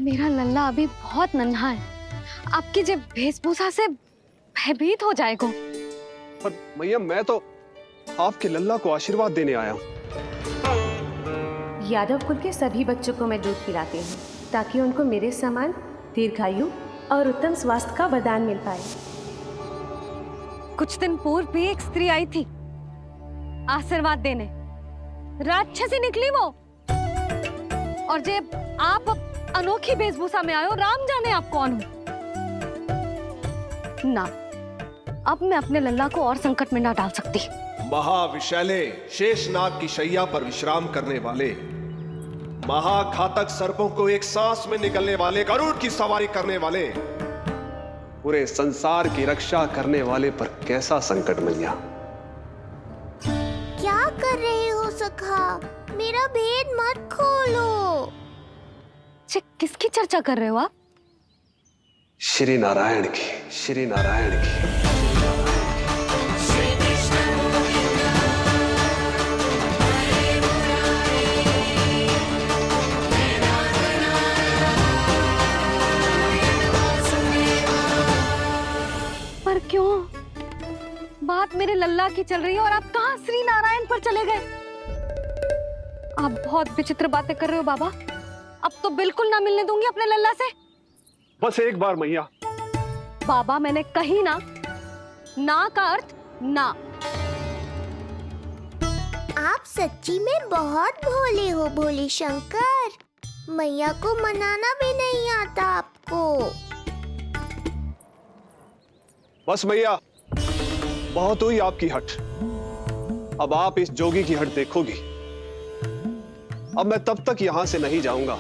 मेरा लल्ला अभी बहुत नन्हा है, आपकी जब वेशभूषा से भयभीत हो जाएगा। पर मैया मैं तो आपके लल्ला को आशीर्वाद देने आया हूँ। यादव कुल के सभी बच्चों को मैं दूध पिलाती हूँ ताकि उनको मेरे समान दीर्घायु और उत्तम स्वास्थ्य का वरदान मिल पाए। कुछ दिन पूर्व भी एक स्त्री आई थी आशीर्वाद देने, राक्षसी निकली वो। और जब आप अनोखी वेशभूषा में आए हो, राम जाने आप कौन हो। ना, अब मैं अपने लल्ला को और संकट में ना डाल सकती। महाविशैले शेषनाग की शैया पर विश्राम करने वाले, महाघातक सर्पों को एक सांस में निकलने वाले, गरुड़ की सवारी करने वाले, पूरे संसार की रक्षा करने वाले पर कैसा संकट मैया। क्या कर रहे हो सखा? मेरा भेद मत खोलो। किसकी चर्चा कर रहे हो आप? श्री नारायण की, श्री नारायण की। पर क्यों? बात मेरे लल्ला की चल रही है और आप कहाँ श्री नारायण पर चले गए? आप बहुत विचित्र बातें कर रहे हो बाबा। अब तो बिल्कुल ना मिलने दूंगी अपने लल्ला से। बस एक बार मैया। बाबा मैंने कही ना, ना का अर्थ ना। आप सच्ची में बहुत भोले हो भोले शंकर। मैया को मनाना भी नहीं आता आपको। बस मैया, बहुत हुई आपकी हट। अब आप इस जोगी की हट देखोगी। अब मैं तब तक यहां से नहीं जाऊंगा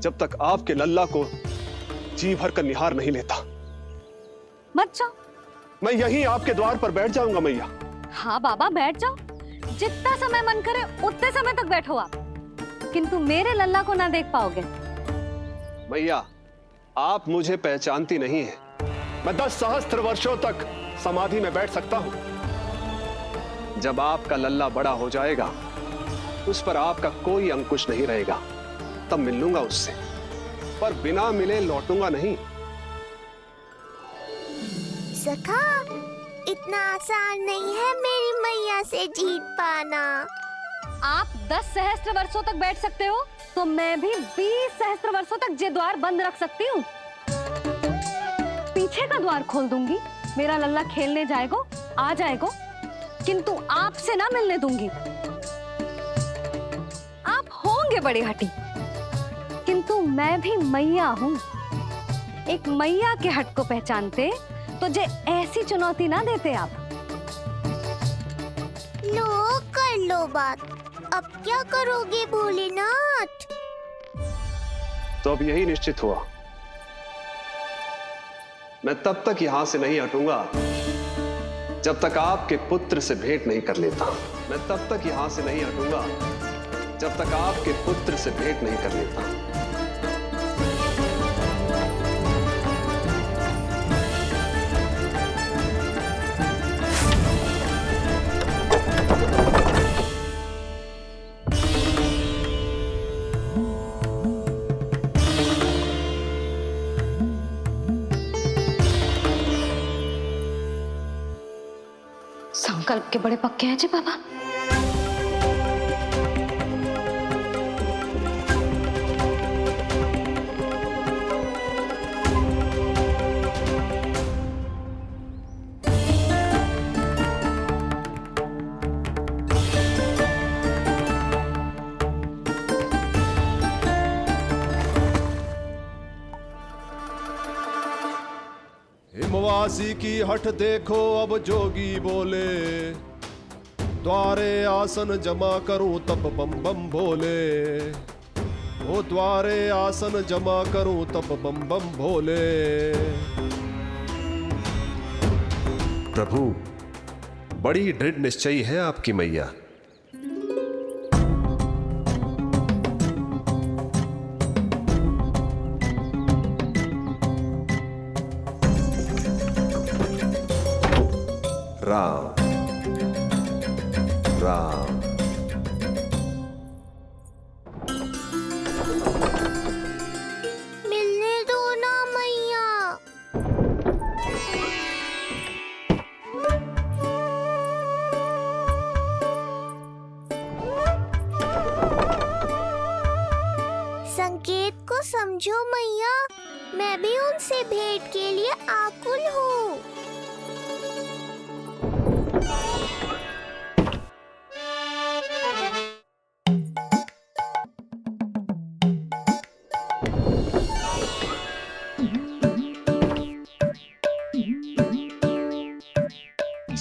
जब तक आपके लल्ला को जी भर कर निहार नहीं लेता। मत जाओ। मैं यहीं आपके द्वार पर बैठ जाऊंगा मैया। हाँ बाबा बैठ जाओ, जितना समय मन करे उतने समय तक बैठो आप, किंतु मेरे लल्ला को ना देख पाओगे। मैया, आप मुझे पहचानती नहीं है। मैं 10 सहस्त्र वर्षों तक समाधि में बैठ सकता हूं। जब आपका लल्ला बड़ा हो जाएगा, उस पर आपका कोई अंकुश नहीं रहेगा, तब मिल लूंगा उससे, पर बिना मिले लौटूंगा नहीं। सखा, इतना आसान नहीं है मेरी मैया से जीत पाना। आप 10 सहस्त्र वर्षों तक बैठ सकते हो, तो मैं भी 20 सहस्त्र वर्षों तक ये द्वार बंद रख सकती हूँ। पीछे का द्वार खोल दूंगी, मेरा लल्ला खेलने जाएगा, आ जाएगा, किंतु आपसे ना मिलने दूंगी। आप होंगे बड़ी हठी, किंतु मैं भी मैया हूँ। एक मैया के हट को पहचानते तो जे ऐसी चुनौती ना देते आप। लो कर लो बात। अब क्या करोगे भोलेनाथ? तो अब यही निश्चित हुआ, मैं तब तक यहां से नहीं हटूंगा जब तक आपके पुत्र से भेंट नहीं कर लेता। मैं तब तक यहां से नहीं हटूंगा जब तक आपके पुत्र से भेंट नहीं कर लेता। संकल्प के बड़े पक्के हैं जी बाबा। हिमवासी की हट देखो अब जोगी बोले, द्वारे आसन जमा करूं तब बम बम भोले। ओ द्वारे आसन जमा करूं तब बम बम भोले। प्रभु, बड़ी दृढ़ निश्चयी है आपकी मैया। राम राम। संकेत को समझो मैया, मैं भी उनसे भेंट के लिए आकुल हूँ।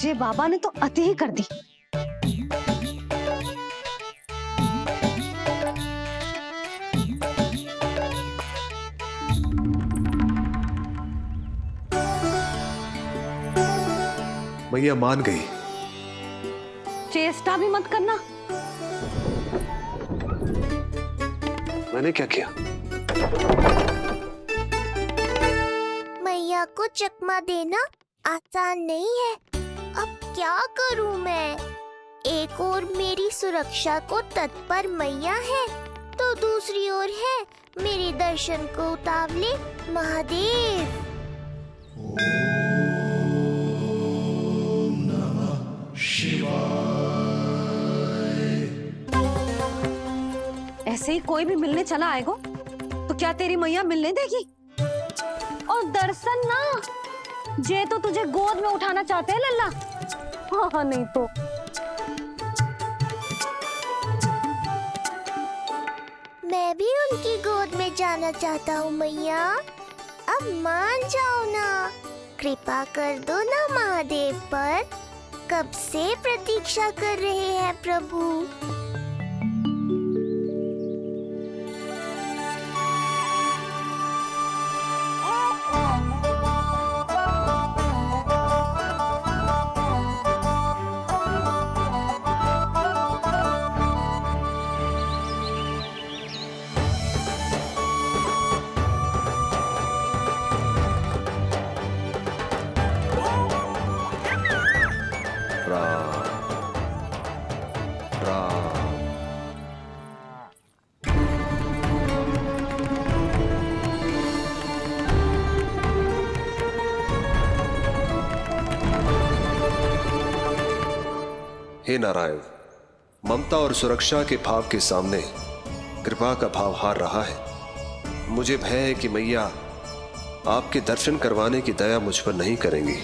ये बाबा ने तो अति ही कर दी। मैया मान गई। चेष्टा भी मत करना। मैंने क्या किया? मैया को चकमा देना आसान नहीं है। अब क्या करूं मैं? एक ओर मेरी सुरक्षा को तत्पर मैया है, तो दूसरी ओर है मेरे दर्शन को उतावले महादेव। ऐसे ही कोई भी मिलने चला आएगा तो क्या तेरी मैया मिलने देगी? और दर्शन ना, जे तो तुझे गोद में उठाना चाहते हैं लल्ला। हाँ नहीं तो मैं भी उनकी गोद में जाना चाहता हूँ मैया। अब मान जाओ ना, कृपा कर दो ना महादेव पर। कब से प्रतीक्षा कर रहे हैं प्रभु। हे नारायण, ममता और सुरक्षा के भाव के सामने कृपा का भाव हार रहा है। मुझे भय है कि मैया आपके दर्शन करवाने की दया मुझ पर नहीं करेंगी।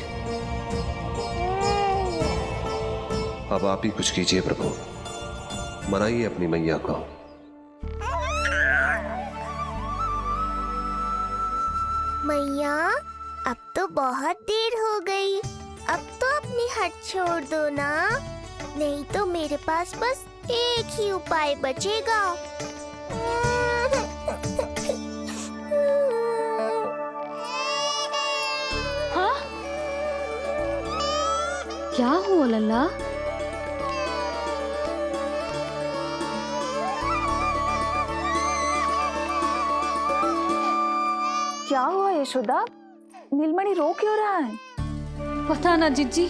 अब आप ही कुछ कीजिए प्रभु, मनाइए अपनी मैया को। मैया, अब तो बहुत देर हो गई। अब तो अपनी हट छोड़ दो ना, नहीं तो मेरे पास बस एक ही उपाय बचेगा। हाँ? क्या हुआ लल्ला? क्या हुआ यशोदा? नीलमणि रो क्यों रहा है? पता ना जिज्जी,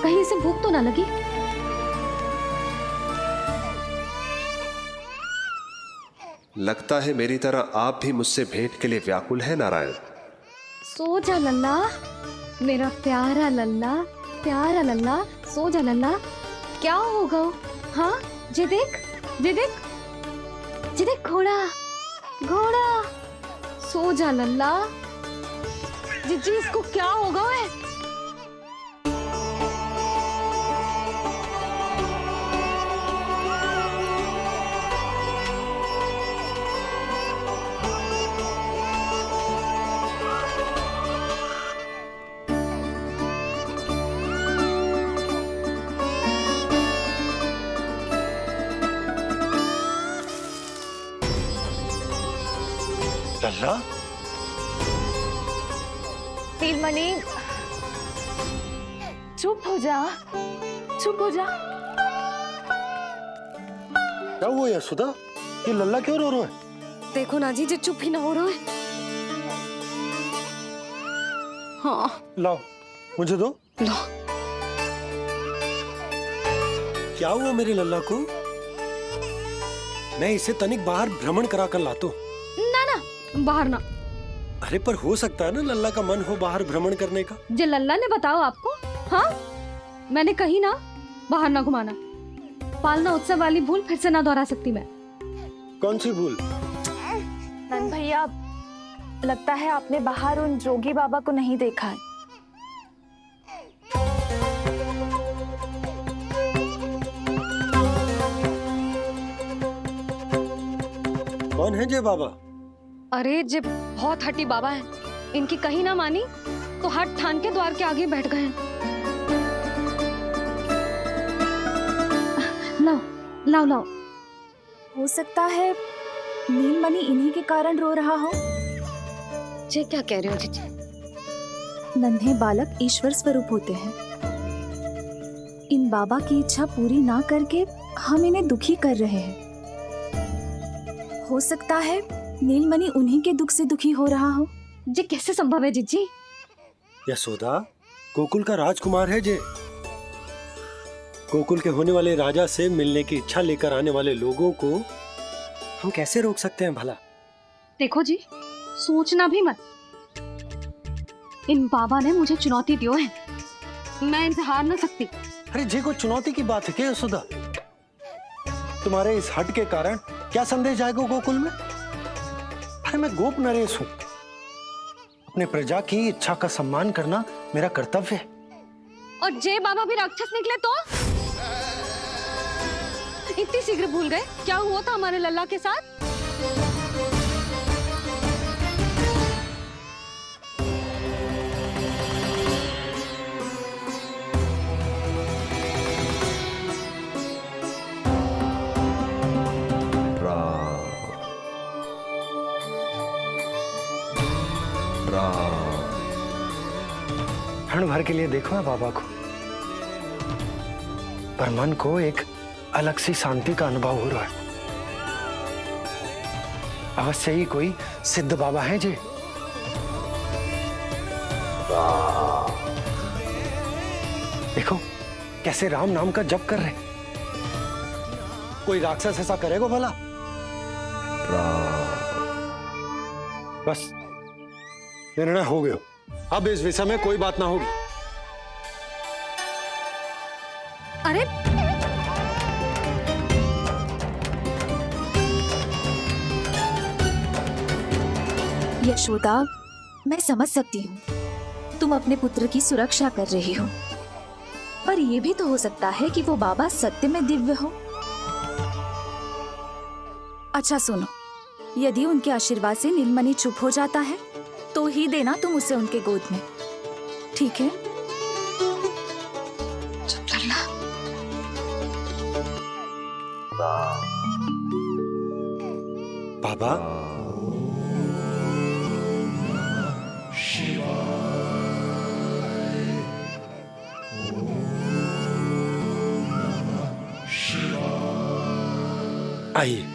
कहीं से भूख तो ना लगी। लगता है मेरी तरह आप भी मुझसे भेंट के लिए व्याकुल है नारायण। सो जा लल्ला, मेरा प्यारा लल्ला, प्यारा लल्ला, सो जा लल्ला। क्या होगा? हाँ, जे देख, जे देख, जे देख, घोड़ा, घोड़ा। सो जा लल्ला। जिज्जी, इसको क्या होगा? है लल्ला, नीलमणि, चुप हो जा, चुप हो जा। क्या हुआ यशोदा? ये लल्ला क्यों रो रहा है? देखो ना जी, जे चुप ही ना हो रहा है। हाँ, लाओ, मुझे दो। लो। क्या हुआ मेरे लल्ला को? मैं इसे तनिक बाहर भ्रमण करा कर लाता हूं। ना ना, बाहर ना। अरे पर हो सकता है ना लल्ला का मन हो बाहर भ्रमण करने का। जे लल्ला ने बताओ आपको? हाँ, मैंने कही ना बाहर ना घुमाना। पालना उत्सव वाली भूल फिर से ना दोहरा सकती मैं। कौन सी भूल? नंद भैया, लगता है आपने बाहर उन जोगी बाबा को नहीं देखा है। कौन है जे बाबा? अरे जे बहुत हट्टी बाबा है, इनकी कहीं ना मानी तो हट ठान के द्वार के आगे बैठ गए हैं। लाओ लाओ लाओ। हो सकता है नीलमणि इन्हीं के कारण रो रहा हो। जे क्या कह रहे हो जीजी? नन्हे बालक ईश्वर स्वरूप होते हैं। इन बाबा की इच्छा पूरी ना करके हम इन्हें दुखी कर रहे हैं। हो सकता है नीलमणि उन्हीं के दुख से दुखी हो रहा हो। जे कैसे संभव है जीजी? यशोदा, गोकुल का राजकुमार है जे। गोकुल के होने वाले राजा से मिलने की इच्छा लेकर आने वाले लोगों को हम कैसे रोक सकते हैं भला? देखो जी, सोचना भी मत। इन बाबा ने मुझे चुनौती दियो है, मैं इनसे हार ना सकती। अरे जी, कोई चुनौती की बात है क्या यशोदा? तुम्हारे इस हट के कारण क्या संदेश जाएगा गोकुल में? अरे मैं गोप नरेश हूं। अपने प्रजा की इच्छा का सम्मान करना मेरा कर्तव्य है। और जे बाबा भी राक्षस निकले तो? इतनी शीघ्र भूल गए क्या हुआ था हमारे लल्ला के साथ? क्षण भर के लिए देखो है बाबा को, पर मन को एक अलग सी शांति का अनुभव हो रहा है। अवश्य ही कोई सिद्ध बाबा है जी। देखो कैसे राम नाम का जप कर रहे। कोई राक्षस ऐसा करेगा भला? बस निर्णय हो गया, अब इस विषय में कोई बात ना होगी। अरे यशोदा, मैं समझ सकती हूँ तुम अपने पुत्र की सुरक्षा कर रही हो, पर यह भी तो हो सकता है कि वो बाबा सत्य में दिव्य हो। अच्छा सुनो, यदि उनके आशीर्वाद से नीलमणि चुप हो जाता है तो ही देना तुम उसे उनके गोद में, ठीक है? चुप करना। बाबा, आइए।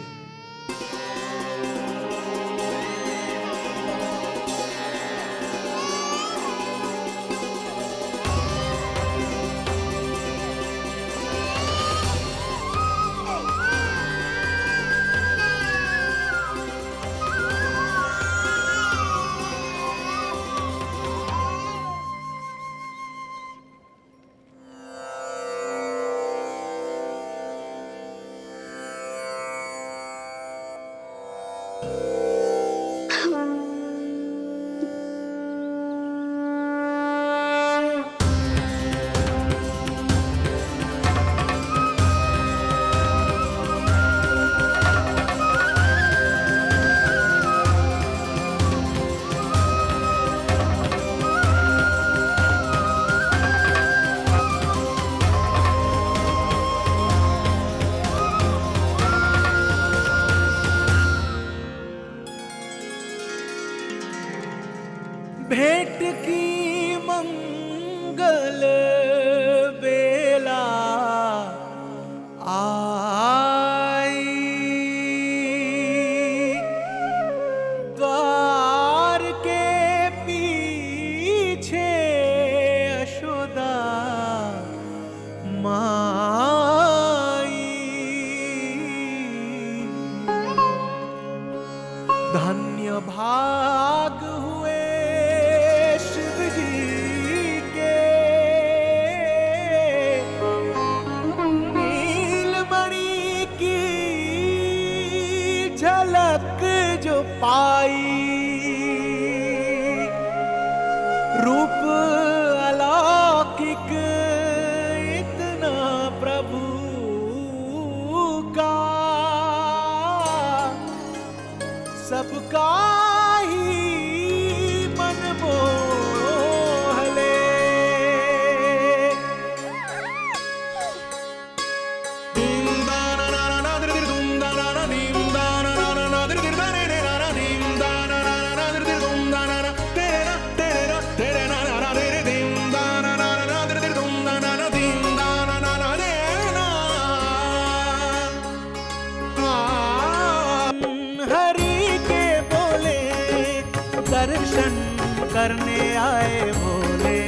भेंट की मंगल बेला आई, द्वार के पीछे यशोदा माई। धन्य भाग हुए शिव जी के, नीलमणि की झलक जो पाई, रूप अलौकिक इतना प्रभु का, सबका ही मन मोह ले। हरि के बोले दर्शन करने आए भोले,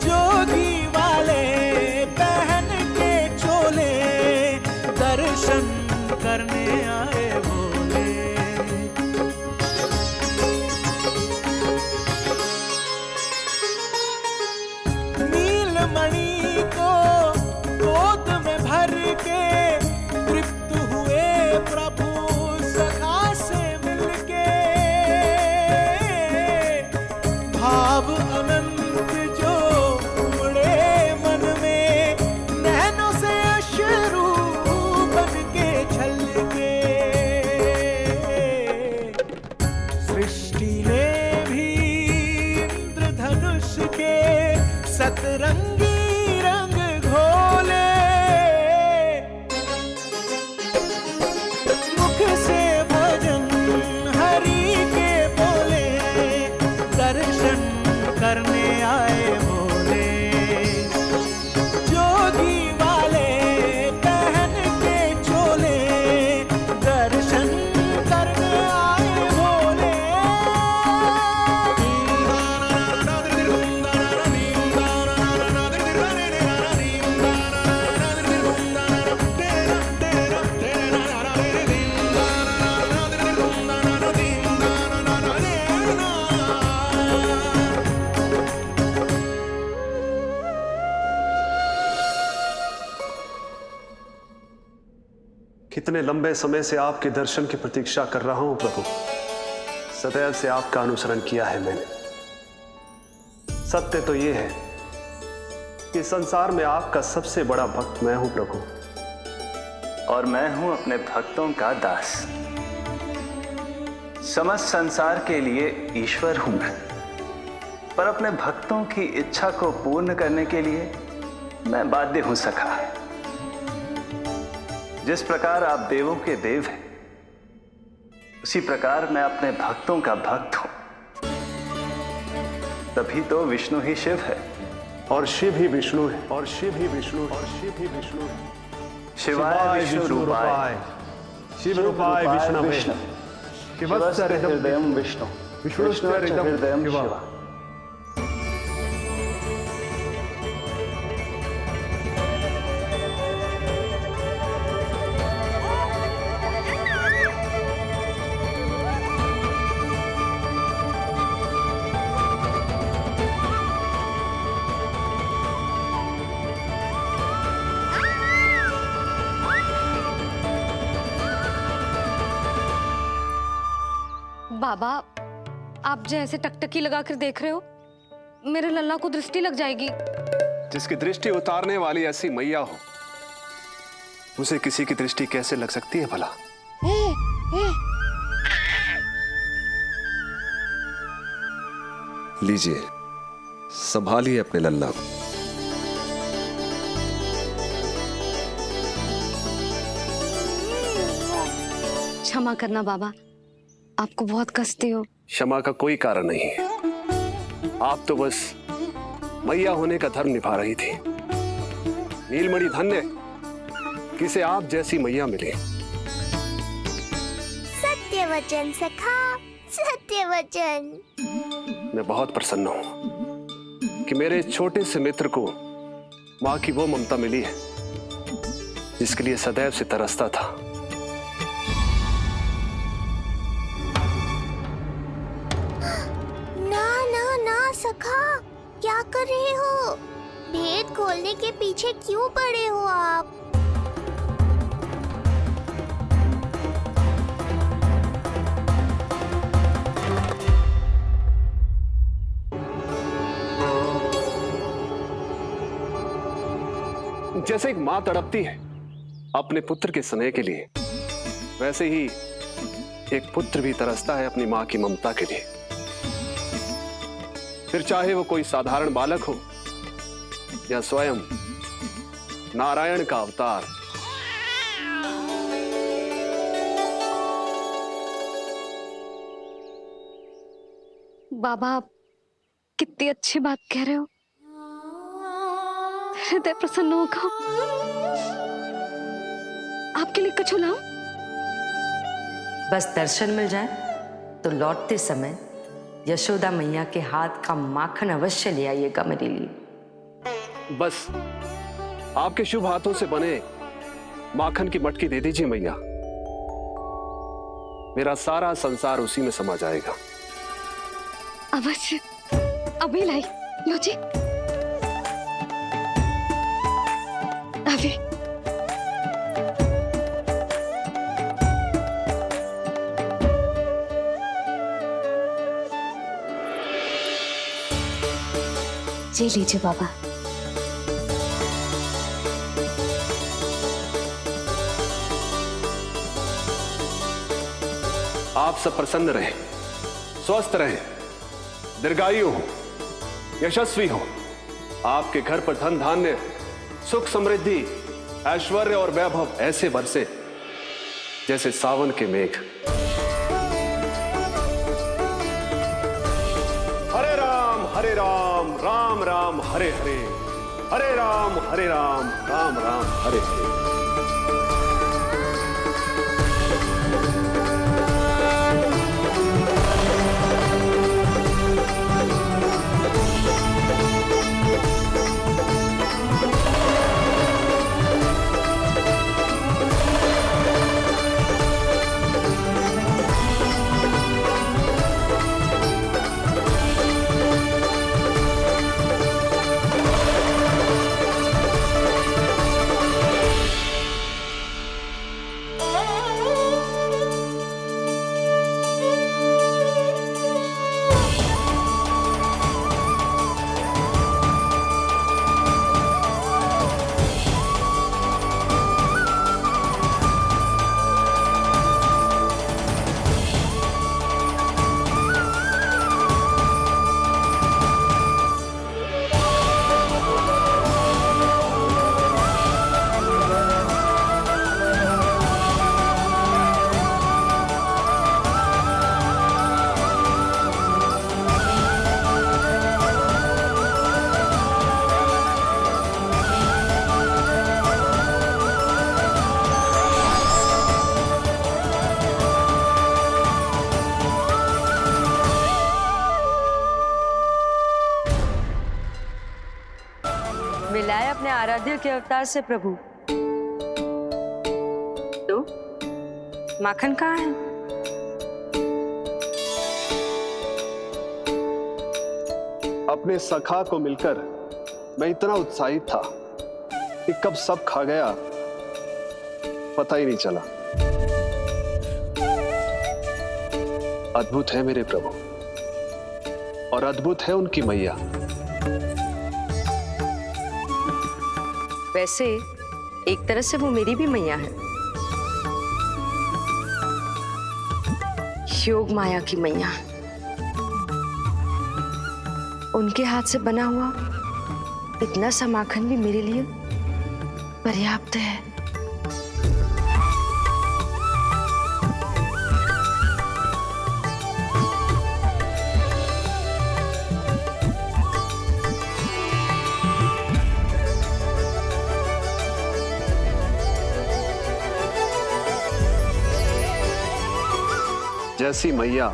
जोगी वाले पहन के चोले दर्शन करने आए भोले। नीलमणि को गोद में भर के तृप्त हुए प्रभु सखा से मिलके, भाव अनंत जो उमड़े मन में, नैनों से अश्रु बन के छलके। सृष्टि ने भी इंद्रधनुष के सतरंगी रंग घोले, मुख से भजन हरि के बोले दर्शन करने आए भोले, जोगी वाले पहन के चोले दर्शन करने आए भोले। कितने लंबे समय से आपके दर्शन की प्रतीक्षा कर रहा हूं प्रभु। सदैव से आपका अनुसरण किया है मैंने। सत्य तो यह है कि संसार में आपका सबसे बड़ा भक्त मैं हूं प्रभु, और मैं हूं अपने भक्तों का दास। समस्त संसार के लिए ईश्वर हूं मैं, पर अपने भक्तों की इच्छा को पूर्ण करने के लिए मैं बाध्य हूं सखा। जिस प्रकार आप देवों के देव हैं, उसी प्रकार मैं अपने भक्तों का भक्त हूं। तभी तो विष्णु ही शिव है, और शिव ही विष्णु है, और शिव ही विष्णु है, और शिव ही विष्णु है। शिवाय विष्णु रूपाय, शिव रूपाय विष्णवे, शिवस्य हृदयं विष्णु, विष्णुश्च हृदयं शिव। बाबा, आप जैसे टकटकी लगाकर देख रहे हो, मेरे लल्ला को दृष्टि लग जाएगी। जिसकी दृष्टि उतारने वाली ऐसी मैया हो, उसे किसी की दृष्टि कैसे लग सकती है भला? लीजिए, संभालिए अपने लल्ला को। क्षमा करना बाबा, आपको बहुत कष्ट हो। क्षमा का कोई कारण नहीं है। आप तो बस मैया होने का धर्म निभा रही थी। नीलमणि धन्य किसे आप जैसी मैया मिले। सत्य वचन सखा, सत्य वचन। मैं बहुत प्रसन्न हूं कि मेरे छोटे से मित्र को मां की वो ममता मिली है जिसके लिए सदैव से तरसता था। सखा, क्या कर रहे हो? भेद खोलने के पीछे क्यों पड़े हो आप? जैसे एक मां तड़पती है अपने पुत्र के स्नेह के लिए, वैसे ही एक पुत्र भी तरसता है अपनी मां की ममता के लिए। फिर चाहे वो कोई साधारण बालक हो या स्वयं नारायण का अवतार। बाबा, आप कितनी अच्छी बात कह रहे हो। हृदय प्रसन्न होगा। आपके लिए कुछ लाऊं? बस दर्शन मिल जाए तो लौटते समय यशोदा मैया के हाथ का माखन अवश्य ले आइएगा मेरे लिए। बस आपके शुभ हाथों से बने माखन की मटकी दे दीजिए मैया, मेरा सारा संसार उसी में समा जाएगा। अवश्य, अभी लाई। लो जी, अभी। जी लीजिए बाबा। आप सब प्रसन्न रहें, स्वस्थ रहें, दीर्घायु हो, यशस्वी हो। आपके घर पर धन धान्य, सुख समृद्धि, ऐश्वर्य और वैभव ऐसे बरसे जैसे सावन के मेघ। हरे राम राम राम हरे हरे, हरे राम राम राम हरे हरे। मिलाए अपने आराध्य के अवतार से प्रभु। तो माखन कहाँ है? अपने सखा को मिलकर मैं इतना उत्साहित था कि कब सब खा गया पता ही नहीं चला। अद्भुत है मेरे प्रभु और अद्भुत है उनकी मैया। वैसे एक तरह से वो मेरी भी मैया है, योग माया की मैया। उनके हाथ से बना हुआ इतना सा माखन भी मेरे लिए पर्याप्त है। जैसी मैया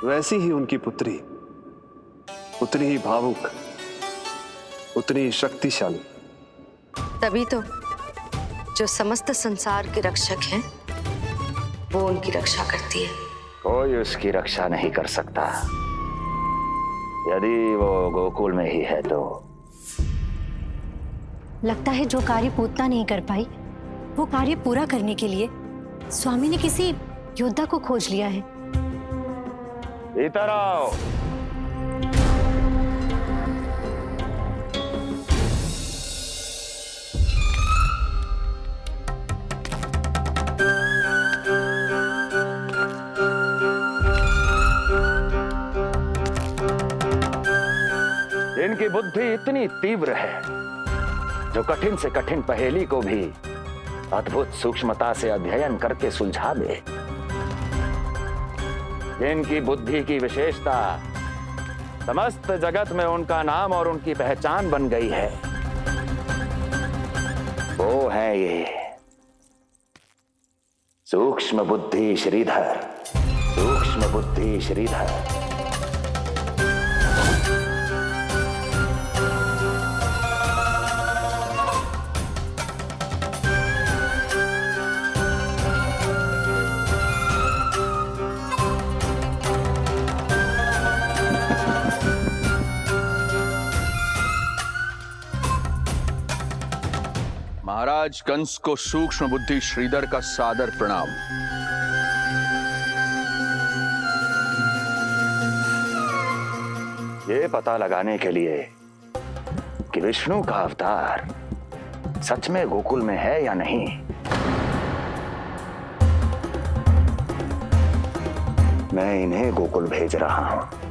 वैसी ही उनकी पुत्री, उतनी ही भावुक, उतनी ही शक्तिशाली। तभी तो जो समस्त संसार के रक्षक हैं वो उनकी रक्षा करती है। कोई उसकी रक्षा नहीं कर सकता यदि वो गोकुल में ही है तो। लगता है जो कार्य पूतना नहीं कर पाई वो कार्य पूरा करने के लिए स्वामी ने किसी योद्धा को खोज लिया है। इधर आओ। इनकी बुद्धि इतनी तीव्र है जो कठिन से कठिन पहेली को भी अद्भुत सूक्ष्मता से अध्ययन करके सुलझा दे। इनकी बुद्धि की विशेषता समस्त जगत में उनका नाम और उनकी पहचान बन गई है। वो है ये सूक्ष्म बुद्धि श्रीधर, सूक्ष्म बुद्धि श्रीधर। महाराज कंस को सूक्ष्म बुद्धि श्रीधर का सादर प्रणाम। ये पता लगाने के लिए कि विष्णु का अवतार सच में गोकुल में है या नहीं, मैं इन्हें गोकुल भेज रहा हूं।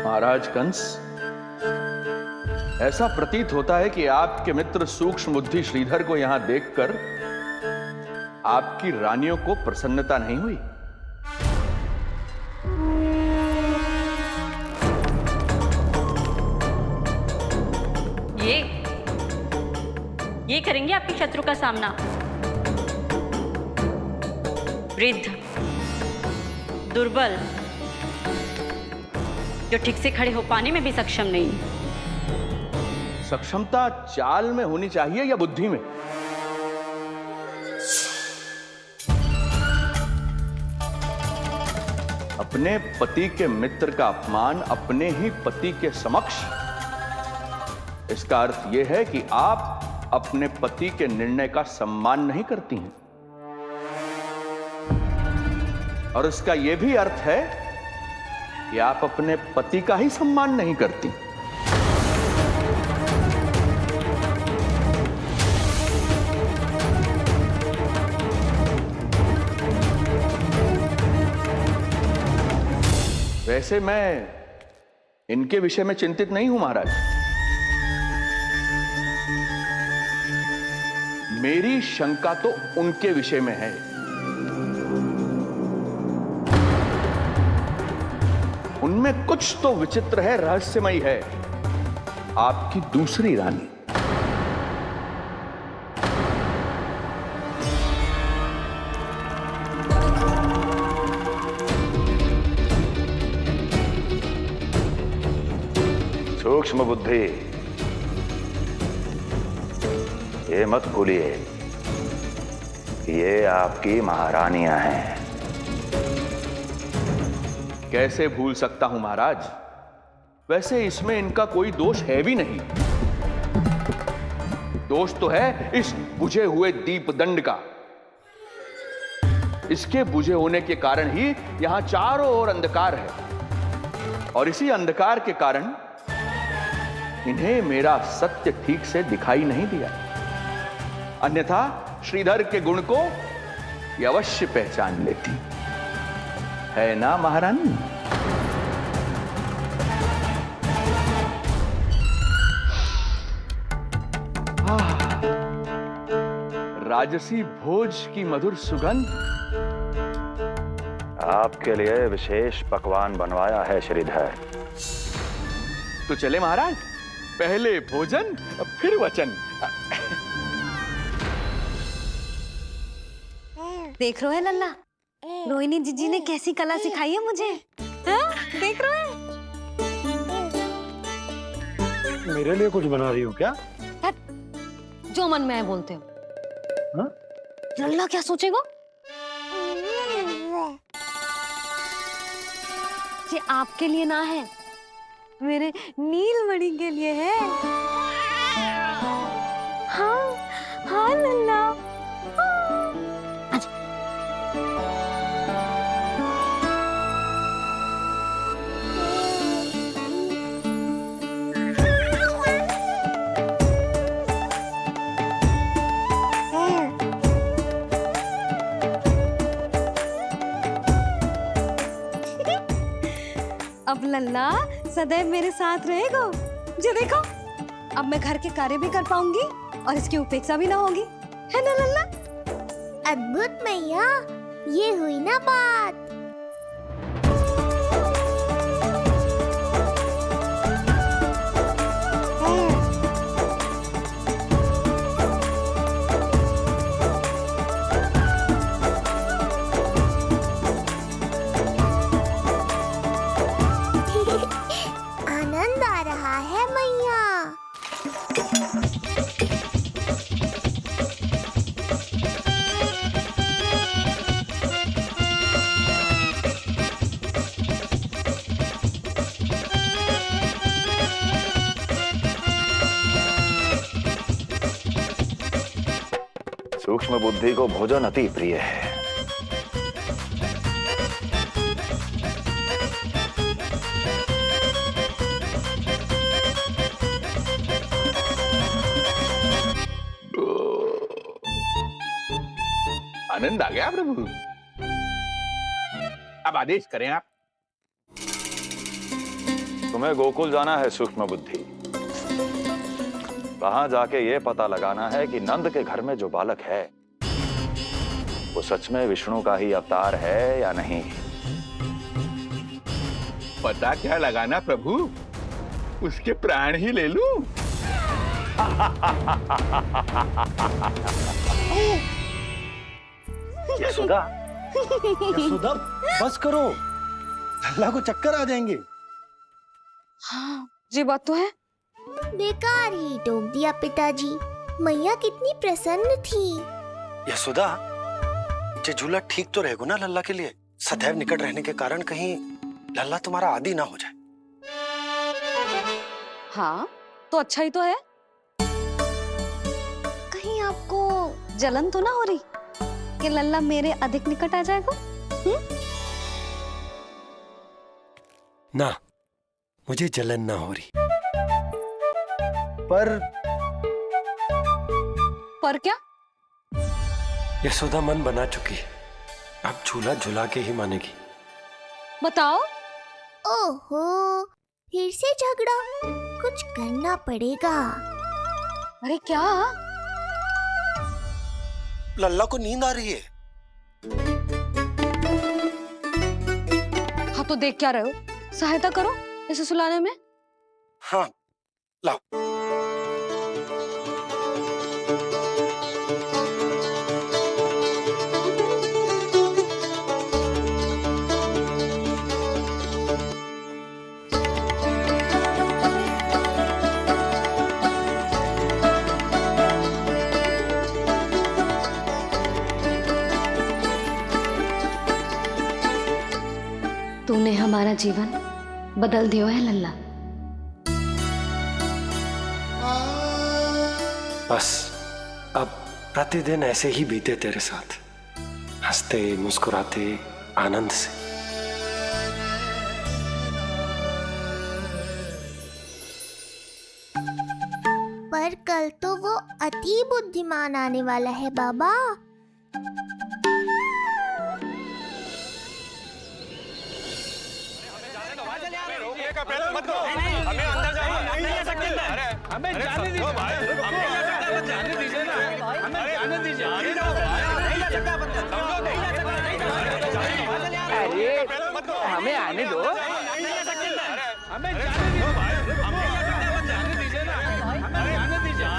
महाराज कंस, ऐसा प्रतीत होता है कि आपके मित्र सूक्ष्म बुद्धि श्रीधर को यहां देखकर आपकी रानियों को प्रसन्नता नहीं हुई। ये करेंगे आपके शत्रु का सामना। वृद्ध, दुर्बल, जो ठीक से खड़े हो पाने में भी सक्षम नहीं। सक्षमता चाल में होनी चाहिए या बुद्धि में? अपने पति के मित्र का अपमान अपने ही पति के समक्ष, इसका अर्थ यह है कि आप अपने पति के निर्णय का सम्मान नहीं करती हैं। और इसका यह भी अर्थ है कि आप अपने पति का ही सम्मान नहीं करती। वैसे मैं इनके विषय में चिंतित नहीं हूं महाराज। मेरी शंका तो उनके विषय में है। उनमें कुछ तो विचित्र है, रहस्यमयी है। आपकी दूसरी रानी। सूक्ष्म बुद्धि, ये मत भूलिए कि ये आपकी महारानियां हैं। कैसे भूल सकता हूं महाराज? वैसे इसमें इनका कोई दोष है भी नहीं। दोष तो है इस बुझे हुए दीपदंड का। इसके बुझे होने के कारण ही यहां चारों ओर अंधकार है, और इसी अंधकार के कारण इन्हें मेरा सत्य ठीक से दिखाई नहीं दिया। अन्यथा श्रीधर के गुण को ये अवश्य पहचान लेती, है ना महारानी? राजसी भोज की मधुर सुगंध। आपके लिए विशेष पकवान बनवाया है श्रीधर। तो चले महाराज, पहले भोजन फिर वचन। देख रहे हो लल्ला, रोहिणी जीजी ने कैसी कला सिखाई है मुझे। हाँ? देख रहे हो? मेरे लिए कुछ बना रही हो क्या? जो मन में है बोलते हो। हाँ? लल्ला क्या सोचेगा? ये आपके लिए ना है, मेरे नीलमणि के लिए है। हाँ हाँ लल्ला, हाँ। लल्ला सदैव मेरे साथ रहेगा। जो देखो, अब मैं घर के कार्य भी कर पाऊंगी और इसकी उपेक्षा भी ना होगी, है ना लल्ला? अद्भुत मैया, ये हुई ना बात। आनंद आ रहा है मैया। सूक्ष्म बुद्धि को भोजन अति प्रिय है। आनंद आ गया प्रभु। अब आदेश करें आप। तुम्हें गोकुल जाना है सूक्ष्म बुद्धि। वहां जाके ये पता लगाना है कि नंद के घर में जो बालक है वो सच में विष्णु का ही अवतार है या नहीं। पता क्या लगाना प्रभु, उसके प्राण ही ले लूं। यशोदा, यशोदा बस करो, लल्ला को चक्कर आ जाएंगे। हाँ, ये बात तो है। बेकार ही टोक दिया पिताजी। मैया कितनी प्रसन्न थी। यशोदा, ये झूला ठीक तो रहेगा ना लल्ला के लिए? सदैव निकट रहने के कारण कहीं लल्ला तुम्हारा आदी ना हो जाए। हाँ, तो अच्छा ही तो है। कहीं आपको जलन तो ना हो रही कि लल्ला मेरे अधिक निकट आ जाएगा? ना, मुझे जलन ना हो रही। पर क्या? यशोदा मन बना चुकी है, अब झूला झूला के ही मानेगी। बताओ। ओहो, फिर से झगड़ा। कुछ करना पड़ेगा। अरे क्या? लल्ला को नींद आ रही है। हाँ तो देख क्या रहे हो? सहायता करो इसे सुलाने में। हाँ, लाओ। तूने हमारा जीवन बदल दियो है लल्ला। बस अब प्रतिदिन ऐसे ही बीते तेरे साथ, हंसते मुस्कुराते आनंद से। पर कल तो वो अति बुद्धिमान आने वाला है बाबा। हमें अंदर हमें जाने दीजिए, जाने दीजिए ना, हमें जाने दीजिए। अरे हमें आने दो, हमें जाने दीजिए ना, हमें जाने दीजिए।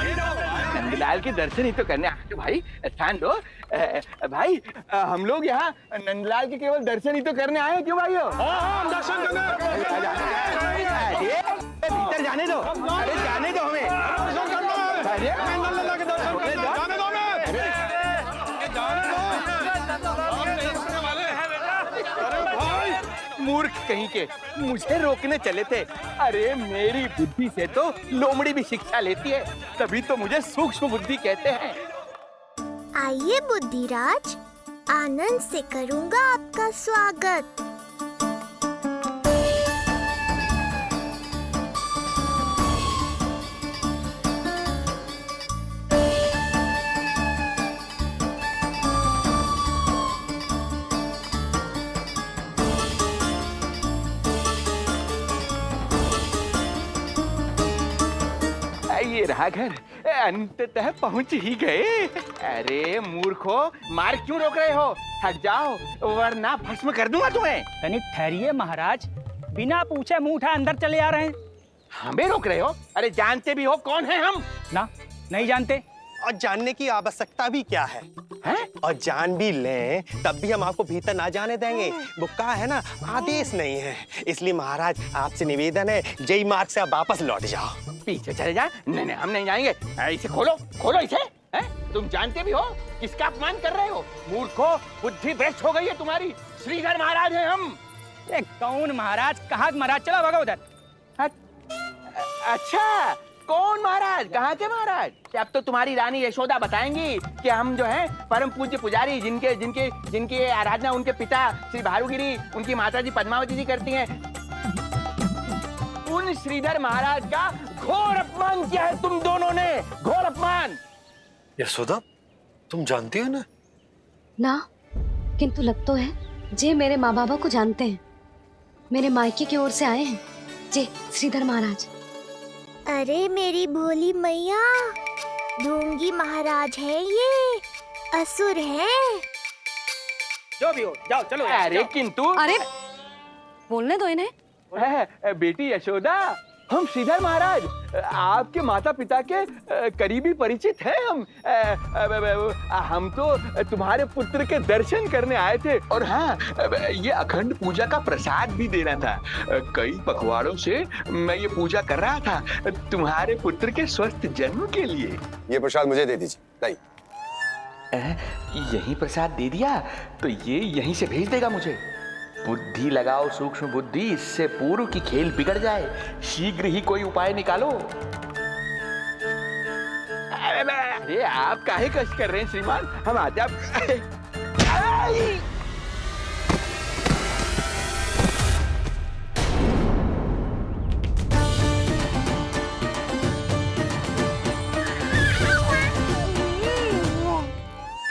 नंदलाल के दर्शन ही तो करने आए थे भाई, स्थान दो। भाई हम लोग यहाँ नंदलाल के केवल दर्शन ही तो करने आए, क्यों भाई? हम दर्शन भीतर जाने दो। अरे जाने दो हमें। अरे नंदलाल के दर्शन जाने दो हमें। मूर्ख कहीं के, मुझे रोकने चले थे। अरे मेरी बुद्धि से तो लोमड़ी भी शिक्षा लेती है, तभी तो मुझे सूक्ष्म बुद्धि कहते हैं। आइए बुद्धिराज, आनंद से करूंगा आपका स्वागत। यहाँ घर अंततः पहुंच ही गए। अरे मूर्खो, मार क्यों रोक रहे हो? हट जाओ वरना भस्म कर दूंगा तुम्हें। तनिक ठहरिए महाराज, बिना पूछे मुंह उठा अंदर चले आ रहे हैं। हमें रोक रहे हो? अरे जानते भी हो कौन है हम? ना, नहीं जानते। और जानने की आवश्यकता भी क्या है? और जान भी लें तब भी हम आपको भीतर ना जाने देंगे। वो क्या है ना, आदेश नहीं है। इसलिए महाराज आपसे निवेदन है, जय मार्ग से आप वापस लौट जाओ। पीछे चले जा। नहीं हम नहीं जाएंगे। इसे खोलो, खोलो इसे। तुम जानते भी हो किसका अपमान कर रहे हो? मूर्खो, बुद्धि भ्रष्ट हो गई है तुम्हारी। श्रीधर महाराज हैं हम। कौन महाराज? कहाँ महाराज? चलो भगा उधर। अच्छा, कौन महाराज? कहाँ के महाराज? अब तो तुम्हारी रानी यशोदा बताएंगी कि हम जो हैं परम पूज्य पुजारी, जिनकी आराधना उनके पिता श्री भारुगिरी, उनकी माता जी पद्मावती जी करती हैं, उन श्रीधर महाराज का घोर अपमान किया है तुम दोनों ने। घोर अपमान। यशोदा, तुम जानती हो ना? ना, किंतु लग तो है जे मेरे माँ बाबा को जानते हैं। मेरे मायके की ओर से आए हैं जे श्रीधर महाराज। अरे मेरी भोली मैया, ढोंगी महाराज है ये, असुर है। जो भी हो, जाओ चलो। अरे किंतु, अरे बोलने दो इन्हें। बेटी यशोदा, हम श्रीधर महाराज आपके माता पिता के करीबी परिचित हैं। हम तो तुम्हारे पुत्र के दर्शन करने आए थे। और हाँ, ये अखंड पूजा का प्रसाद भी देना था। कई पखवाड़ों से मैं ये पूजा कर रहा था तुम्हारे पुत्र के स्वस्थ जन्म के लिए। ये प्रसाद मुझे दे दीजिए। यही प्रसाद दे दिया तो ये यहीं से भेज देगा मुझे। बुद्धि लगाओ सूक्ष्म बुद्धि, इससे पूर्व की खेल बिगड़ जाए। शीघ्र ही कोई उपाय निकालो। अरे आप काहे कष्ट कर रहे हैं श्रीमान? हम आते आप।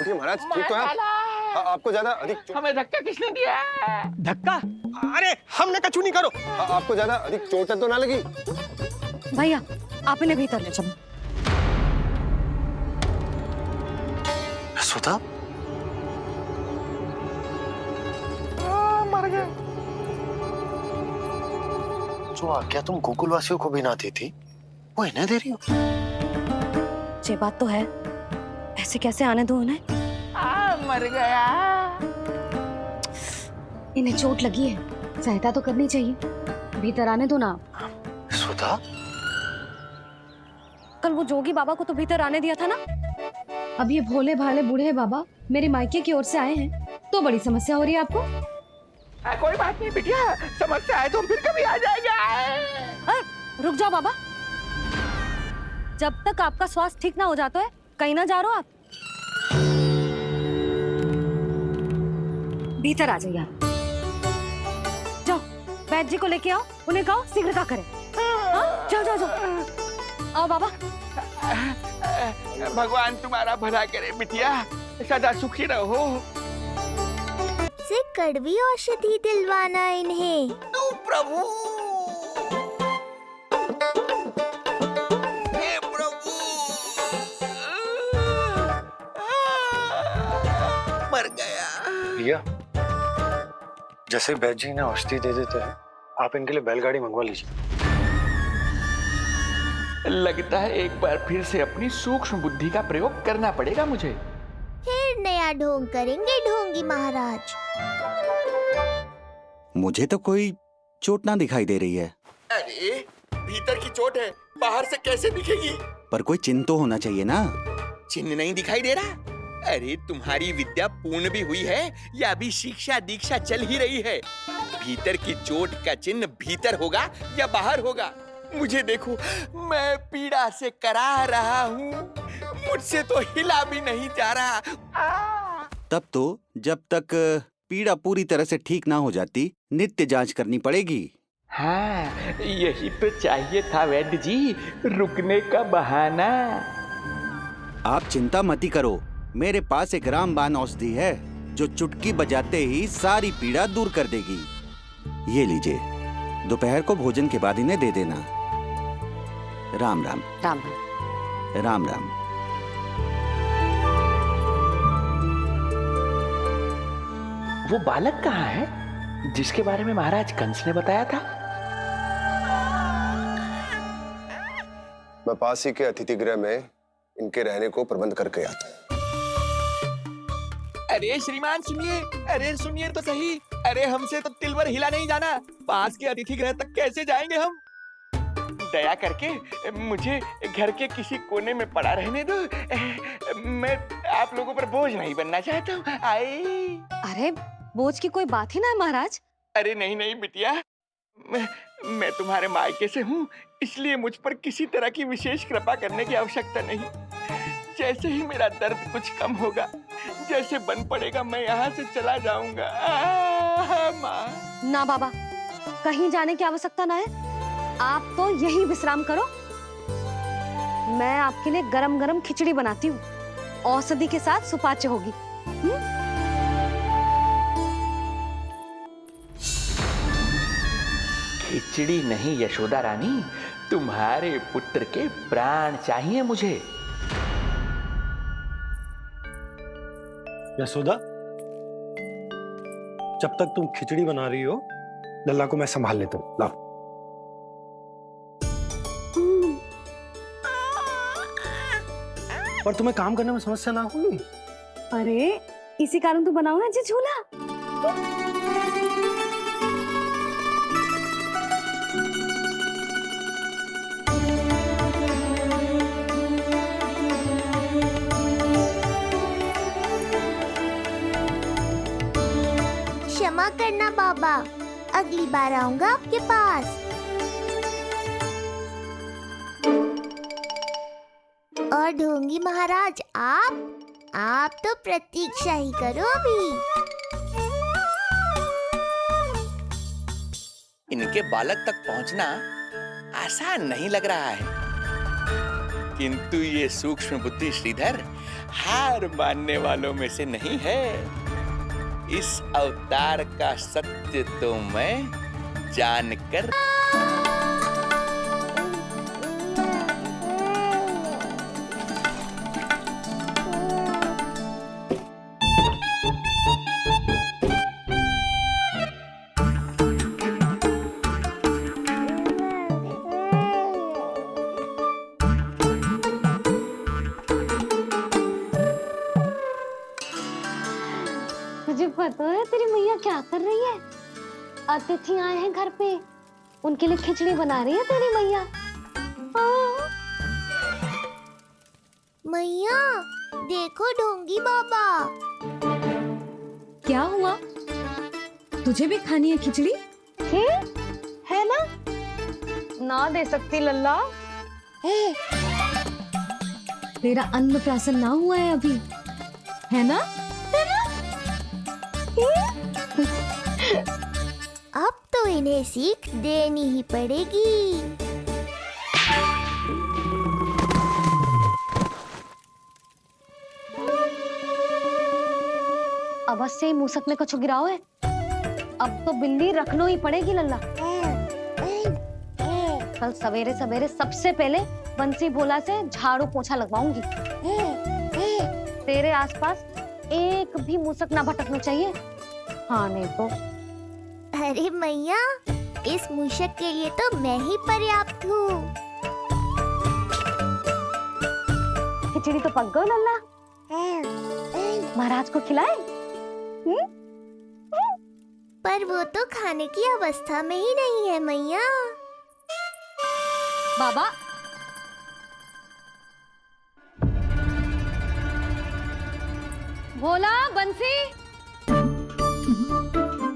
महाराज ठीक तो है? आपको ज्यादा अधिक हमें धक्का किसने दिया? धक्का? अरे हमने कछु नहीं करो। आपको ज्यादा अधिक चोट तो ना लगी? भैया, आप इन्हें भीतर ले चलो। यशोदा, मर गए। जो आज्ञा तुम गोकुलवासियों को भी ना दी थी, वो इन्हें दे रही हो? ये बात तो है, ऐसे कैसे आने दो उन्हें? मर गया। इन्हें चोट लगी है, सहायता तो करनी चाहिए। भीतर आने दो ना। सुधा, कल वो जोगी बाबा को तो भीतर आने दिया था ना। अब ये भोले भाले बूढ़े बाबा मेरे मायके की ओर से आए हैं, तो बड़ी समस्या हो रही है आपको। कोई बात नहीं बिटिया, समस्या है तो फिर कभी आ जाएगा। रुक जाओ बाबा, जब तक आपका स्वास्थ्य ठीक ना हो जाता है कहीं ना जा रहे हो आप। भीतर आ जाइए आप। जाओ वैद्य जी को लेके आओ, उन्हें कहो शीघ्रता करें। जाओ जाओ जाओ। आओ बाबा। भगवान तुम्हारा भला करे बिटिया, सदा सुखी रहो। से कड़वी औषधि दिलवाना इन्हें। प्रभु, हे प्रभु, मर गया। भैया, जैसे वैद्य जी ने औषधि दे देते हैं, आप इनके लिए बैलगाड़ी मंगवा लीजिए। लगता है एक बार फिर से अपनी सूक्ष्म बुद्धि का प्रयोग करना पड़ेगा मुझे। फिर नया ढोंग करेंगे ढोंगी महाराज। मुझे तो कोई चोट ना दिखाई दे रही है। अरे भीतर की चोट है, बाहर से कैसे दिखेगी? पर कोई चिन्ह तो होना चाहिए ना। चिन्ह नहीं दिखाई दे रहा? अरे तुम्हारी विद्या पूर्ण भी हुई है या अभी शिक्षा दीक्षा चल ही रही है? भीतर की चोट का चिन्ह भीतर होगा या बाहर होगा? मुझे देखो, मैं पीड़ा से करा रहा हूँ, मुझसे तो हिला भी नहीं जा रहा। तब तो जब तक पीड़ा पूरी तरह से ठीक ना हो जाती, नित्य जांच करनी पड़ेगी। हाँ, यही तो चाहिए था वैद्य जी, रुकने का बहाना। आप चिंता मती करो, मेरे पास एक रामबाण औषधि है जो चुटकी बजाते ही सारी पीड़ा दूर कर देगी। ये लीजिए, दोपहर को भोजन के बाद इन्हें दे देना। राम राम। राम राम। राम राम। वो बालक कहाँ है जिसके बारे में महाराज कंस ने बताया था? मैं पास ही के अतिथि गृह में इनके रहने को प्रबंध करके आता हूँ। अरे श्रीमान सुनिए, अरे सुनिए तो सही, अरे हमसे तो तिल भर हिला नहीं जाना, पास के अतिथि गृह तक कैसे जाएंगे हम? दया करके मुझे घर के किसी कोने में पड़ा रहने दो, मैं आप लोगों पर बोझ नहीं बनना चाहता हूँ। आई अरे बोझ की कोई बात ही ना है महाराज। अरे नहीं नहीं बिटिया, मैं तुम्हारे मायके से हूँ, इसलिए मुझ पर किसी तरह की विशेष कृपा करने की आवश्यकता नहीं। जैसे ही मेरा दर्द कुछ कम होगा, जैसे बन पड़ेगा, मैं यहाँ से चला जाऊंगा। माँ। ना बाबा, कहीं जाने की आवश्यकता ना है, आप तो यही विश्राम करो। मैं आपके लिए गरम गरम खिचड़ी बनाती हूँ, औषधि के साथ सुपाच्य होगी। खिचड़ी नहीं यशोदा रानी, तुम्हारे पुत्र के प्राण चाहिए मुझे। यशोदा, जब तक तुम खिचड़ी बना रही हो, लल्ला को मैं संभाल लेता हूँ। लाओ। पर तुम्हें काम करने में समस्या ना होगी? अरे इसी कारण तो बनाओ ना जी झूला। क्षमा करना बाबा, अगली बार आऊंगा आपके पास। और ढोंगी महाराज, आप तो प्रतीक्षा ही करो अभी। इनके बालक तक पहुंचना आसान नहीं लग रहा है, किंतु ये सूक्ष्म बुद्धि श्रीधर हार मानने वालों में से नहीं है। इस अवतार का सत्य तो मैं जानकर तुझे पता है तेरी मैया क्या कर रही है? अतिथि आए हैं घर पे, उनके लिए खिचड़ी बना रही है तेरी मैया। मैया देखो ढोंगी बाबा। क्या हुआ? तुझे भी खानी है खिचड़ी? है ना? ना दे सकती लल्ला। तेरा अन्नप्राशन ना हुआ है अभी, है ना? अब तो इन्हें सीख देनी ही पड़ेगी। अवश्य ही मूसक में कुछ गिराओ है। अब तो बिल्ली रखना ही पड़ेगी लल्ला। कल सवेरे सवेरे सबसे पहले बंसी भोला से झाड़ू पोछा लगवाऊंगी। तेरे आसपास एक भी मूसक ना भटकना चाहिए। हाँ नहीं तो। अरे मैया, इस मूषक के लिए तो मैं ही पर्याप्त हूँ। खिचड़ी तो पक गई लल्ला। महाराज को खिलाए? पर वो तो खाने की अवस्था में ही नहीं है मैया। बाबा, भोला, बंसी।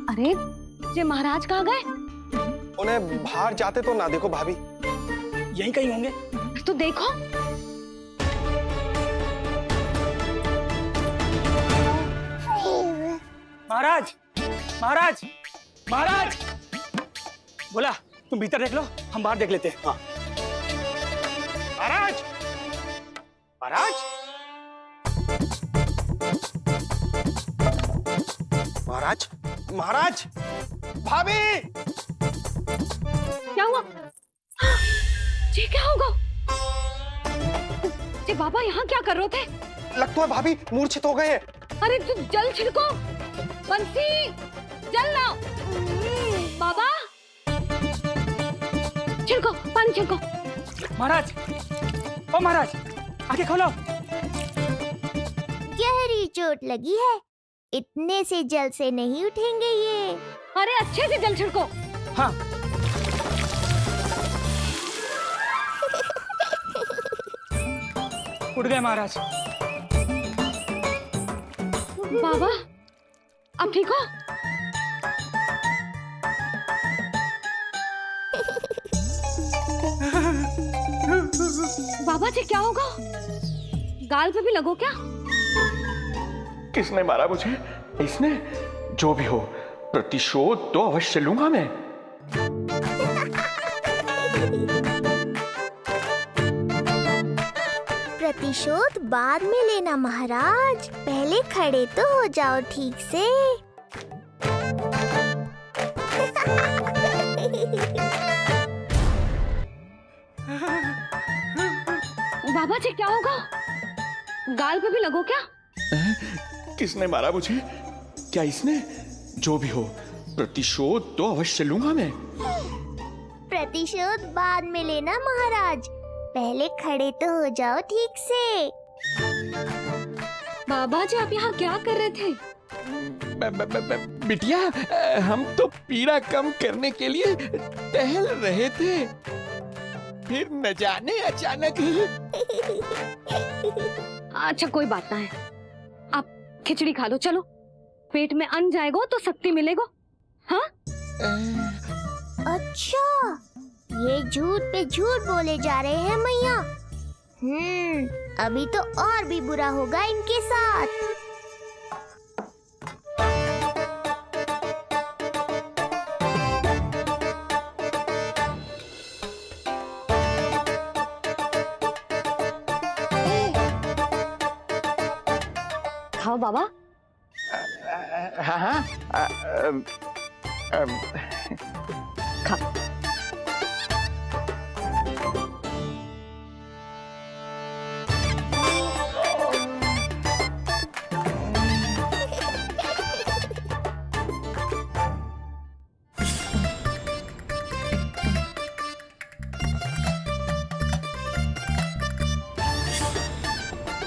अरे ये महाराज कहाँ गए? उन्हें बाहर जाते तो ना देखो भाभी। यहीं कहीं होंगे। तो देखो। महाराज, महाराज, महाराज। बोला तुम भीतर देख लो, हम बाहर देख लेते हैं। हाँ। महाराज, महाराज, महाराज, महाराज, भाभी। क्या हुआ? ये क्या होगा? जी बाबा यहाँ क्या कर रहे थे? लगता है भाभी मूर्छित हो गए हैं। अरे तू जल छिड़को, बंसी जल लाओ। बाबा छिड़को, पानी छिड़को। महाराज, ओ महाराज, आंखें खोलो। गहरी चोट लगी है, इतने से जल से नहीं उठेंगे ये। अरे अच्छे से जल छिड़को। हाँ। उठ गए महाराज। बाबा आप ठीक हो? बाबा जी क्या होगा? गाल पे भी लगो क्या? किसने मारा मुझे? इसने? जो भी हो, प्रतिशोध तो अवश्य लूंगा मैं। प्रतिशोध बाद में लेना महाराज, पहले खड़े तो हो जाओ ठीक से। बाबा जी क्या होगा? गाल पे भी लगो क्या? किसने मारा मुझे? क्या इसने? जो भी हो, प्रतिशोध तो अवश्य लूंगा मैं। प्रतिशोध बाद में लेना महाराज, पहले खड़े तो हो जाओ ठीक से। बाबा जी आप यहाँ क्या कर रहे थे? बिटिया, हम तो पीड़ा कम करने के लिए टहल रहे थे, फिर न जाने अचानक ही। अच्छा कोई बात ना है, आप खिचड़ी खा लो। चलो, पेट में अन्न जाएगा तो शक्ति मिलेगा। हाँ? अच्छा, ये झूठ पे झूठ बोले जा रहे हैं मैया। अभी तो और भी बुरा होगा इनके साथ। खाओ बाबा। हाँ, खा।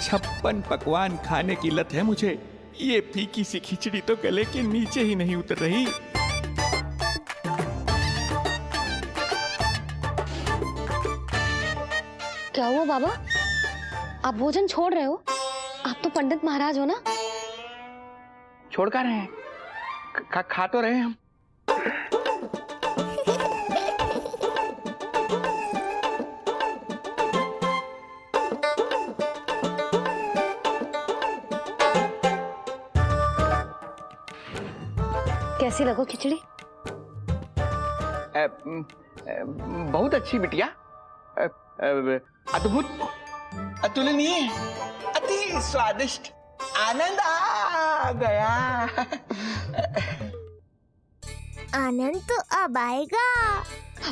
छप्पन पकवान खाने की लत है मुझे। ये फीकी सी खिचड़ी तो गले के नीचे ही नहीं उतर रही। क्या हुआ बाबा? आप भोजन छोड़ रहे हो? आप तो पंडित महाराज हो ना? छोड़ कर रहे हैं, खा तो रहे हैं हम। कैसी लगो खिचड़ी? बहुत अच्छी बिटिया, अद्भुत, अतुलनीय, अति स्वादिष्ट, आनंद आ गया। आनंद तो अब आएगा।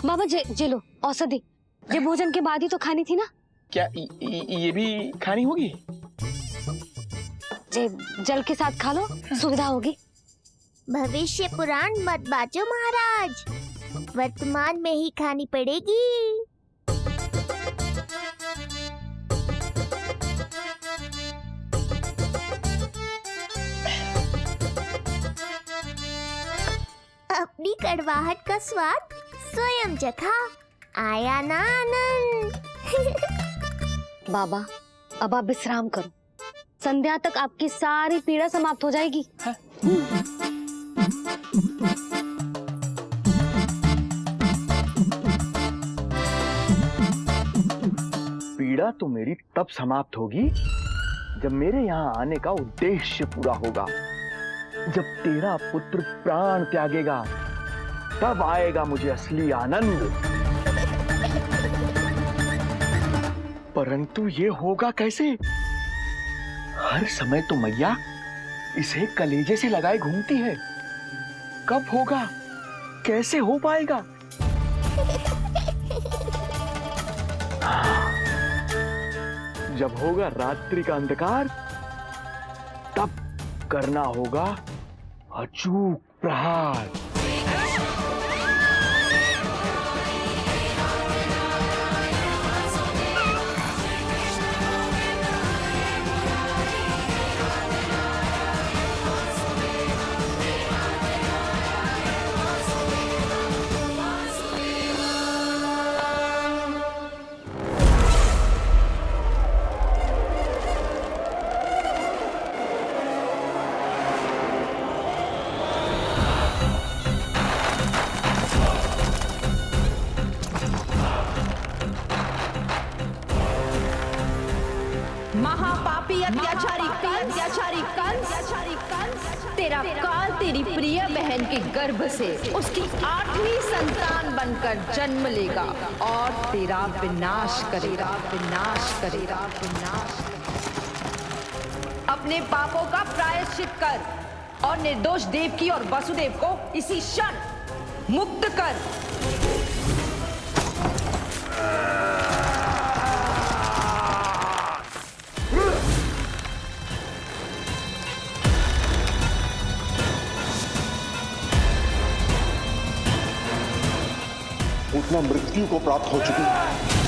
बाबा जे लो औषधि, ये भोजन के बाद ही तो खानी थी ना? क्या ये भी खानी होगी? जे जल के साथ खा लो, सुविधा होगी। भविष्य पुराण मत बाचो महाराज, वर्तमान में ही खानी पड़ेगी। अपनी कड़वाहट का स्वाद स्वयं चखा, आया ना आनंद। बाबा अब आप विश्राम करो, संध्या तक आपकी सारी पीड़ा समाप्त हो जाएगी। पीड़ा तो मेरी तब समाप्त होगी जब मेरे यहाँ आने का उद्देश्य पूरा होगा। जब तेरा पुत्र प्राण त्यागेगा, तब आएगा मुझे असली आनंद। परंतु ये होगा कैसे? हर समय तो मैया इसे कलेजे से लगाए घूमती है। कब होगा? कैसे हो पाएगा? जब होगा रात्रि का अंधकार, तब करना होगा अचूक प्रहार। महापापी अत्याचारी कंस, तेरा काल तेरी प्रिय बहन के गर्भ से उसकी 8वीं संतान बनकर जन्म लेगा और तेरा विनाश करेगा। अपने पापों का प्रायश्चित कर और निर्दोष देवकी और वसुदेव को इसी क्षण मुक्त कर। उतना मृत्यु को प्राप्त हो चुकी है।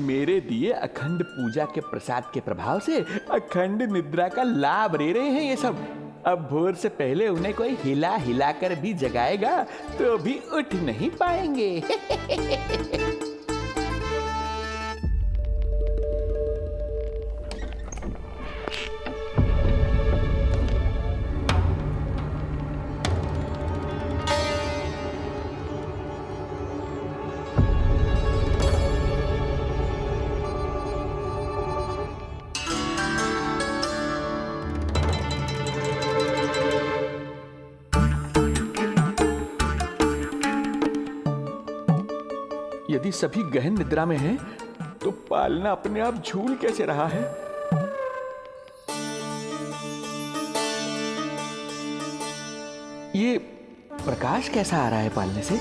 मेरे दिए अखंड पूजा के प्रसाद के प्रभाव से अखंड निद्रा का लाभ ले रहे हैं ये सब। अब भोर से पहले उन्हें कोई हिला हिला कर भी जगाएगा तो भी उठ नहीं पाएंगे। यदि सभी गहन निद्रा में हैं, तो पालना अपने आप झूल कैसे रहा है? ये प्रकाश कैसा आ रहा है पालने से?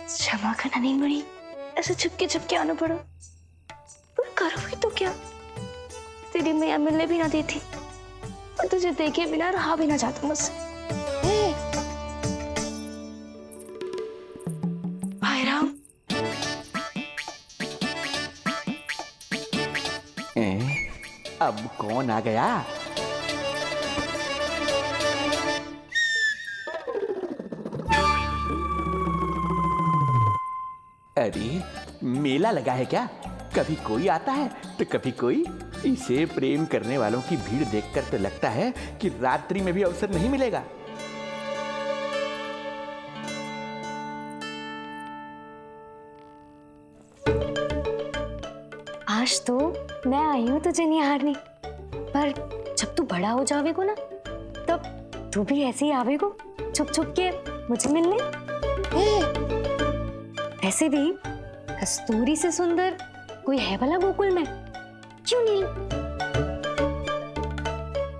क्षमा करना नहीं मुड़ी, ऐसे छुपके आना पड़ा। पर करूँ भी तो क्या? तेरी मैया मिलने भी ना देती और तुझे देखे बिना रहा भी ना जाता मुझसे। भाई राम, अब कौन आ गया? अरे मेला लगा है क्या? कभी कोई आता है तो कभी कोई। इसे प्रेम करने वालों की भीड़ देखकर तो लगता है कि रात्रि में भी अवसर नहीं मिलेगा। आज तो मैं आई हूँ तुझे निहारने, पर जब तू बड़ा हो जावेगो ना, तब तू भी ऐसे ही आवेगो, छुप छुप के मुझे मिलने। ऐसे भी कस्तूरी से सुंदर कोई है भला गोकुल में? क्यों नील?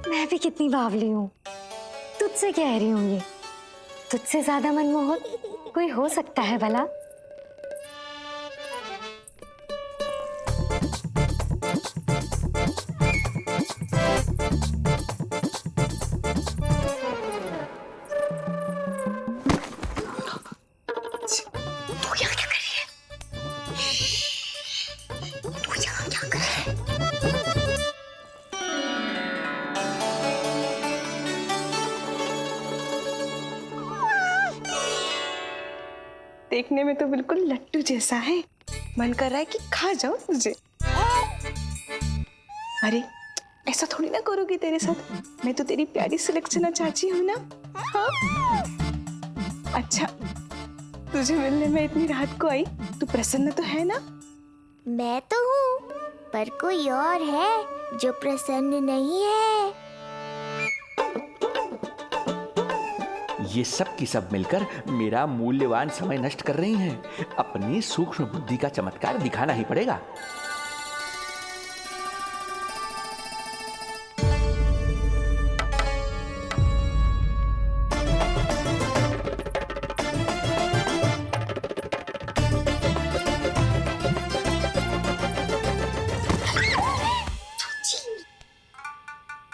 मैं भी कितनी बावली हूँ, तुझसे कह रही हूँ ये। तुझसे ज्यादा मनमोहक कोई हो सकता है भला? देखने में तो बिल्कुल लट्टू जैसा है, मन कर रहा है कि खा जाऊं तुझे। अरे ऐसा थोड़ी ना करोगी तेरे साथ, मैं तो तेरी प्यारी सुलक्षणा चाची हूँ ना। हाँ? अच्छा, तुझे मिलने में इतनी रात को आई, तू प्रसन्न तो है ना? मैं तो हूँ, पर कोई और है जो प्रसन्न नहीं है। ये सब की सब मिलकर मेरा मूल्यवान समय नष्ट कर रही हैं। अपनी सूक्ष्म बुद्धि का चमत्कार दिखाना ही पड़ेगा।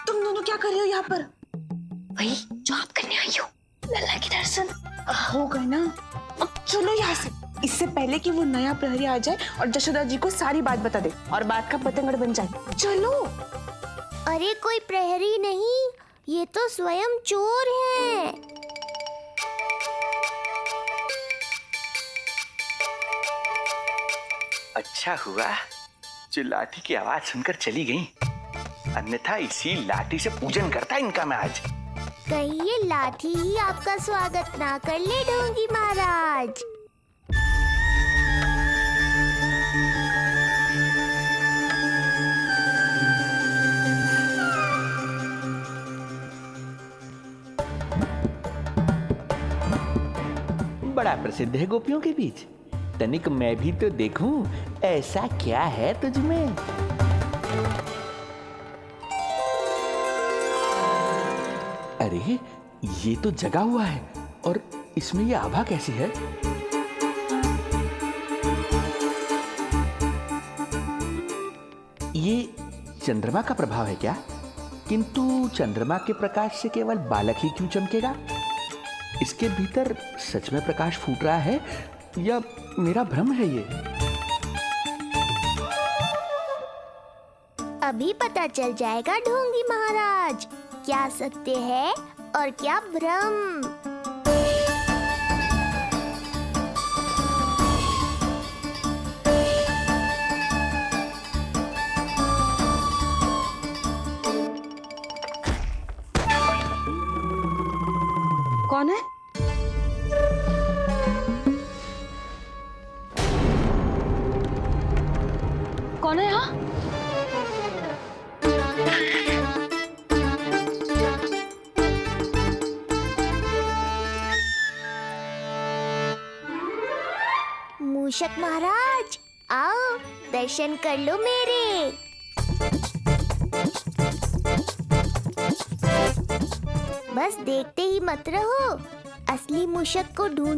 तुम दोनों क्या कर रहे हो यहाँ पर? वही जो आप करने आई हो, लल्ला के दर्शन। हो गए ना, अब चलो यहाँ से, इससे पहले कि वो नया प्रहरी आ जाए और यशोदा जी को सारी बात बता दे और बात का पतंगड़ बन जाए। चलो। अरे कोई प्रहरी नहीं, ये तो स्वयं चोर है। अच्छा हुआ जो लाठी की आवाज सुनकर चली गई, अन्यथा इसी लाठी से पूजन करता इनका मैं आज। कहीं ये लाठी ही आपका स्वागत ना कर ले ढोंगी महाराज। बड़ा प्रसिद्ध है गोपियों के बीच, तनिक मैं भी तो देखूं ऐसा क्या है तुझमें। अरे ये तो जगा हुआ है, और इसमें ये आभा कैसी है? ये चंद्रमा का प्रभाव है क्या? किंतु चंद्रमा के प्रकाश से केवल बालक ही क्यों चमकेगा? इसके भीतर सच में प्रकाश फूट रहा है या मेरा भ्रम है ये? अभी पता चल जाएगा ढोंगी महाराज, क्या सत्य है और क्या भ्रम। कौन है? कौन है यहाँ? मूषक महाराज आओ, दर्शन कर लो मेरे। बस देखते ही मत रहो, असली मूषक को ढूंढ